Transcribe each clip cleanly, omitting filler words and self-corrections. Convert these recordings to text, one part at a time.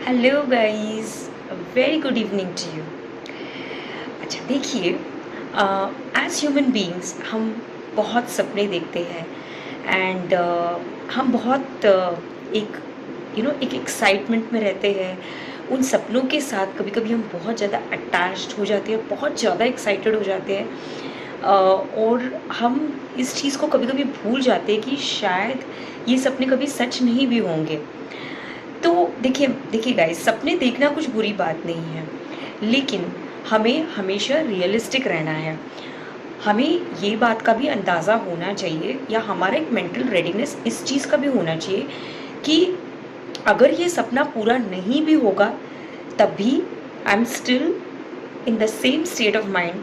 Hello guys, very good evening to you. अच्छा देखिए, as human beings हम बहुत सपने देखते हैं एंड हम बहुत एक एक्साइटमेंट में रहते हैं। उन सपनों के साथ कभी कभी हम बहुत ज़्यादा अटैच्ड हो जाते हैं, बहुत ज़्यादा एक्साइटेड हो जाते हैं। और हम इस चीज़ को कभी कभी भूल जाते हैं कि शायद ये सपने कभी सच नहीं भी होंगे। तो देखिए देखिए गाइस, सपने देखना कुछ बुरी बात नहीं है, लेकिन हमें हमेशा रियलिस्टिक रहना है। हमें ये बात का भी अंदाज़ा होना चाहिए या हमारा एक मेंटल रेडीनेस इस चीज़ का भी होना चाहिए कि अगर ये सपना पूरा नहीं भी होगा तब भी I am still in the same state of mind.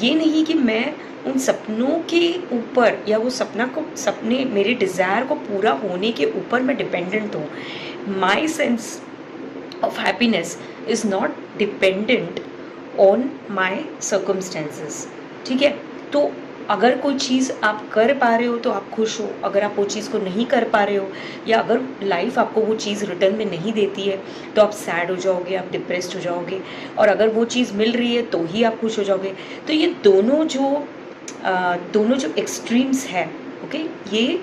ये नहीं कि मैं उन सपनों के ऊपर या वो सपने मेरे डिज़ायर को पूरा होने के ऊपर मैं डिपेंडेंट हूँ। My sense of happiness is not dependent on my circumstances। ठीक है, तो अगर कोई चीज़ आप कर पा रहे हो तो आप खुश हो, अगर आप वो चीज़ को नहीं कर पा रहे हो या अगर लाइफ आपको वो चीज़ रिटर्न में नहीं देती है तो आप सैड हो जाओगे, आप डिप्रेस्ड हो जाओगे। और अगर वो चीज़ मिल रही है तो ही आप खुश हो जाओगे। तो ये दोनों जो एक्सट्रीम्स है, ओके, ये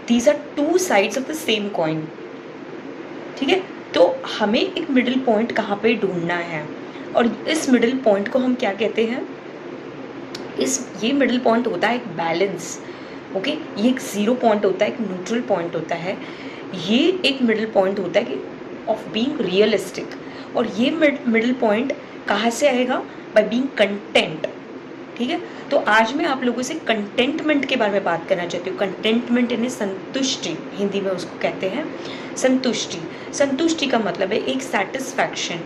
these are two sides of the same coin. ठीक है, तो हमें एक मिडिल पॉइंट कहाँ पे ढूंढना है और इस मिडिल पॉइंट को हम क्या कहते हैं? ये मिडिल पॉइंट होता है एक बैलेंस। ओके, ये एक ज़ीरो पॉइंट होता है, एक न्यूट्रल पॉइंट होता है। ये एक मिडिल पॉइंट होता है कि ऑफ बीइंग रियलिस्टिक। और ये मिडिल पॉइंट कहाँ से आएगा? By being content. ठीक है, तो आज मैं आप लोगों से कंटेंटमेंट के बारे में बात करना चाहती हूँ। कंटेंटमेंट यानी संतुष्टि, हिंदी में उसको कहते हैं संतुष्टि। संतुष्टि का मतलब है एक satisfaction.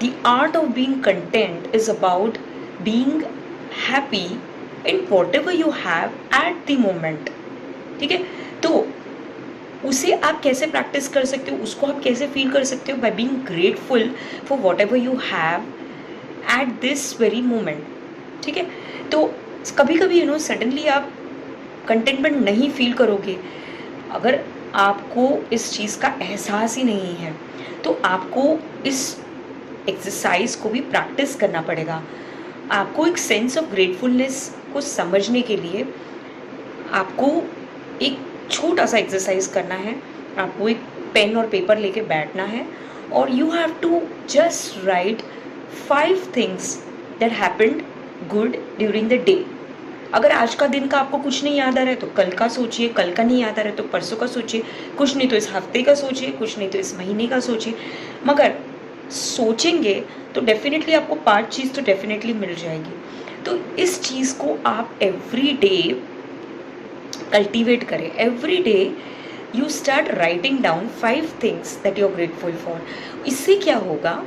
The art of being content is about being happy in what ever you have at the moment. ठीक है, तो उसे आप कैसे प्रैक्टिस कर सकते हो, उसको आप कैसे फील कर सकते हो? By being grateful for what ever you have at this very moment. ठीक है, तो कभी कभी सडनली आप कंटेंटमेंट नहीं फील करोगे। अगर आपको इस चीज़ का एहसास ही नहीं है तो आपको इस एक्सरसाइज को भी प्रैक्टिस करना पड़ेगा। आपको एक सेंस ऑफ ग्रेटफुलनेस को समझने के लिए आपको एक छोटा सा एक्सरसाइज करना है। आपको एक पेन और पेपर लेके बैठना है और you have to just write 5 things that happened good during the day. अगर आज का दिन का आपको कुछ नहीं याद आ रहा है तो कल का सोचिए, कल का नहीं याद आ रहा है तो परसों का सोचिए, कुछ नहीं तो इस हफ्ते का सोचिए, कुछ नहीं तो इस महीने का सोचिए। मगर सोचेंगे तो डेफिनेटली आपको 5 चीज़ तो डेफिनेटली मिल जाएगी। तो इस चीज़ को आप एवरी डे कल्टिवेट करें। Every day you start writing down 5 things that you are grateful for. इससे क्या होगा,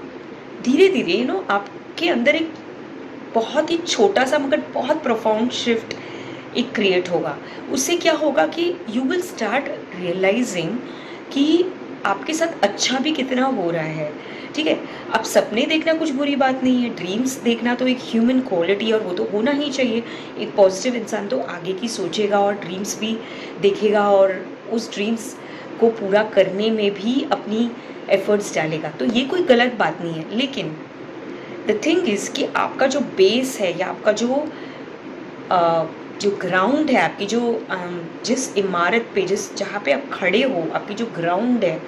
धीरे धीरे आपके अंदर एक बहुत ही छोटा सा मगर बहुत प्रोफाउंड शिफ्ट एक क्रिएट होगा। उससे क्या होगा कि यू विल स्टार्ट रियलाइजिंग कि आपके साथ अच्छा भी कितना हो रहा है। ठीक है, अब सपने देखना कुछ बुरी बात नहीं है, ड्रीम्स देखना तो एक ह्यूमन क्वालिटी और वो तो होना ही चाहिए। एक पॉजिटिव इंसान तो आगे की सोचेगा और ड्रीम्स भी देखेगा और उस ड्रीम्स को पूरा करने में भी अपनी एफर्ट्स डालेगा। तो ये कोई गलत बात नहीं है, लेकिन द थिंग इज़ कि आपका जो बेस है या आपका जो ग्राउंड है, आपकी जिस इमारत पे जहाँ पे आप खड़े हो, आपकी जो ग्राउंड है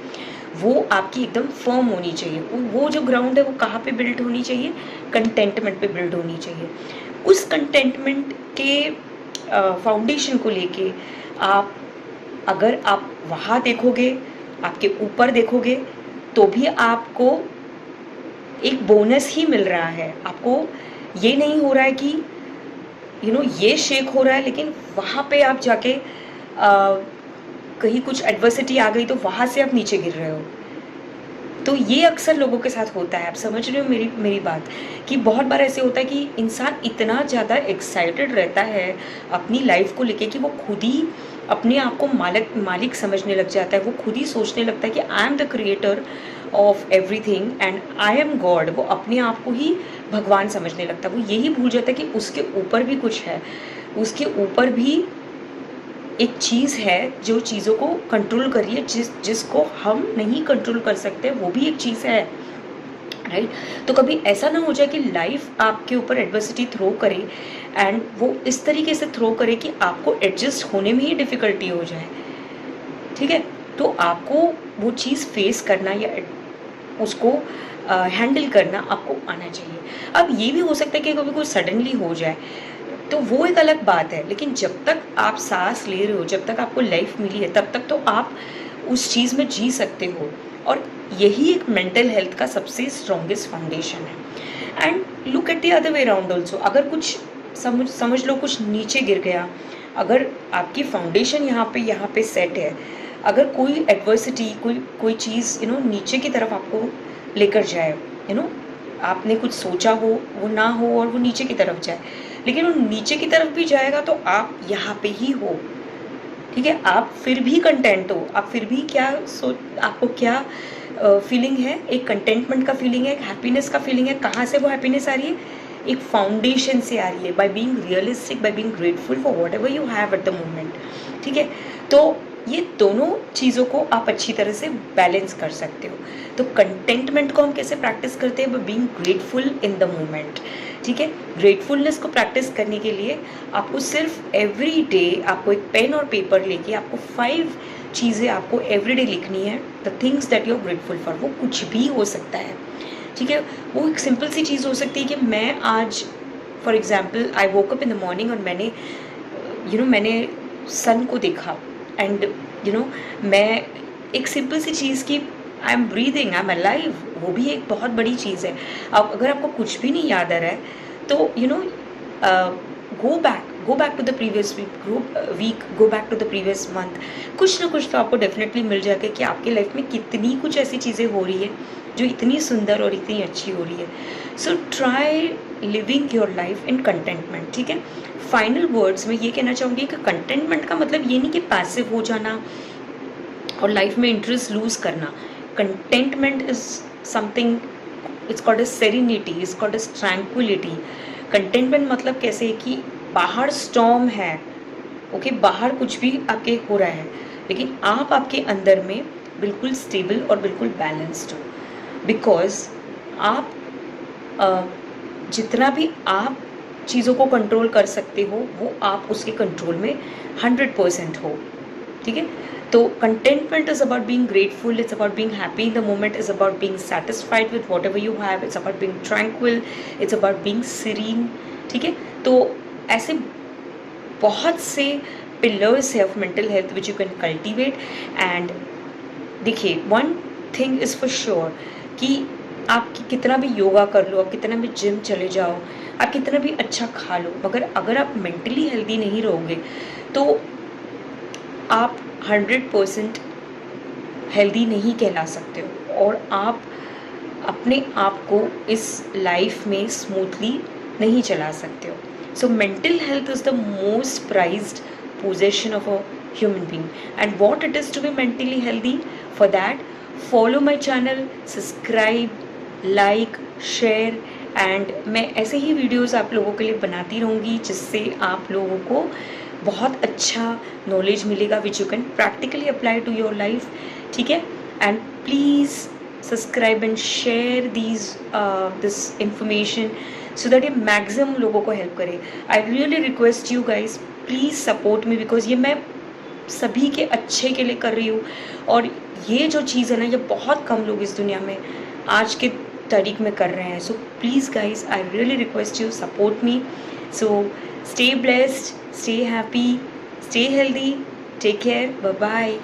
वो आपकी एकदम फर्म होनी चाहिए। वो जो ग्राउंड है वो कहाँ पे बिल्ड होनी चाहिए? कंटेंटमेंट पे बिल्ड होनी चाहिए। उस कंटेंटमेंट के फाउंडेशन को लेके अगर आप वहाँ देखोगे, आपके ऊपर देखोगे, तो भी आपको एक बोनस ही मिल रहा है। आपको ये नहीं हो रहा है कि ये शेक हो रहा है लेकिन वहाँ पे आप जाके कहीं कुछ एडवर्सिटी आ गई तो वहाँ से आप नीचे गिर रहे हो। तो ये अक्सर लोगों के साथ होता है। आप समझ रहे हो मेरी बात? कि बहुत बार ऐसे होता है कि इंसान इतना ज़्यादा एक्साइटेड रहता है अपनी लाइफ को लेके कि वो खुद ही अपने आप को मालिक समझने लग जाता है। वो खुद ही सोचने लगता है कि I am the creator of everything and I am God. वो अपने आप को ही भगवान समझने लगता है। वो यही भूल जाता है कि उसके ऊपर भी कुछ है, उसके ऊपर भी एक चीज़ है जो चीज़ों को कंट्रोल कर रही है, जिसको हम नहीं कंट्रोल कर सकते, वो भी एक चीज़ है, राइट। तो कभी ऐसा ना हो जाए कि लाइफ आपके ऊपर एडवर्सिटी थ्रो करे एंड वो इस तरीके से थ्रो करे कि आपको एडजस्ट होने में ही डिफ़िकल्टी हो जाए, ठीक है। तो आपको वो चीज़ फेस करना या उसको हैंडल करना आपको आना चाहिए। अब ये भी हो सकता है कि कभी कोई सडनली हो जाए, तो वो एक अलग बात है, लेकिन जब तक आप सांस ले रहे हो, जब तक आपको लाइफ मिली है, तब तक तो आप उस चीज़ में जी सकते हो। और यही एक मेंटल हेल्थ का सबसे स्ट्रॉन्गेस्ट फाउंडेशन है। And look at the other way around also. अगर कुछ समझ लो कुछ नीचे गिर गया, अगर आपकी फाउंडेशन यहाँ पे सेट है, अगर कोई एडवर्सिटी, कोई चीज़ नीचे की तरफ आपको लेकर जाए, आपने कुछ सोचा हो, वो ना हो और वो नीचे की तरफ जाए, लेकिन वो नीचे की तरफ भी जाएगा तो आप यहाँ पे ही हो, ठीक है। आप फिर भी कंटेंट हो, आप फिर भी आपको क्या फीलिंग है, एक कंटेंटमेंट का फीलिंग है, एक हैप्पीनेस का फीलिंग है। कहाँ से वो हैप्पीनेस आ रही है? एक फाउंडेशन से आ रही है, by being realistic, by being grateful for what ever you have at the moment, ठीक है। तो ये दोनों चीज़ों को आप अच्छी तरह से बैलेंस कर सकते हो। तो कंटेंटमेंट को हम कैसे प्रैक्टिस करते हैं? By being grateful in the moment, ठीक है। ग्रेटफुलनेस को प्रैक्टिस करने के लिए आपको सिर्फ एवरी डे आपको एक पेन और पेपर लेके आपको 5 चीज़ें आपको एवरी डे लिखनी है, the things that you are grateful for. वो कुछ भी हो सकता है, ठीक है। वो एक सिंपल सी चीज़ हो सकती है कि मैं आज for example I woke up in the morning और मैंने सन को देखा एंड मैं एक सिंपल सी चीज़ की I am breathing, I am alive, वो भी एक बहुत बड़ी चीज़ है। अब अगर आपको कुछ भी नहीं याद आ रहा है तो go back to the previous week, go back to the previous month. कुछ ना कुछ तो आपको डेफिनेटली मिल जाएगा कि आपकी लाइफ में कितनी कुछ ऐसी चीज़ें हो रही है जो इतनी सुंदर और इतनी अच्छी हो रही है। So try living your life in contentment, ठीक है। फाइनल वर्ड्स में ये कहना चाहूँगी कि कंटेंटमेंट का मतलब ये नहीं कि पैसिव हो जाना और लाइफ में इंटरेस्ट लूज करना। Contentment is something, it's called as serenity, it's called as tranquillity. Contentment मतलब कैसे कि बाहर स्टॉर्म है, ओके, बाहर कुछ भी आपके हो रहा है, लेकिन आप आपके अंदर में बिल्कुल स्टेबल और बिल्कुल बैलेंस्ड हो। बिकॉज आप जितना भी आप चीज़ों को कंट्रोल कर सकते हो वो आप उसके कंट्रोल में 100% हो, ठीक है। तो contentment is about being grateful, it's about being happy in the moment, is about being satisfied with whatever you have, it's about being tranquil, it's about being serene, ठीक है। तो ऐसे बहुत से पिलर्स है of mental health which you can cultivate. And देखिए, one thing is for sure कि आप कितना भी योगा कर लो, आप कितना भी जिम चले जाओ, आप कितना भी अच्छा खा लो, मगर अगर आप मेंटली हेल्दी नहीं रहोगे तो आप 100% हेल्दी नहीं कहला सकते हो और आप अपने आप को इस लाइफ में स्मूथली नहीं चला सकते हो। So mental health is the most prized possession of a human being, and what it is to be mentally healthy. For that, follow my channel, subscribe, like, share, and मैं ऐसे ही videos आप लोगों के लिए बनाती रहूँगी जिससे आप लोगों को बहुत अच्छा नॉलेज मिलेगा which you can practically apply to your life, ठीक है। And please subscribe and share this information so that ये मैक्सिमम लोगों को हेल्प करे। I really request you guys, please support me, because ये मैं सभी के अच्छे के लिए कर रही हूँ और ये जो चीज़ है ना, ये बहुत कम लोग इस दुनिया में आज के तारीख में कर रहे हैं। So please guys, I really request you, support me. So stay blessed, stay happy, stay healthy, take care, bye bye.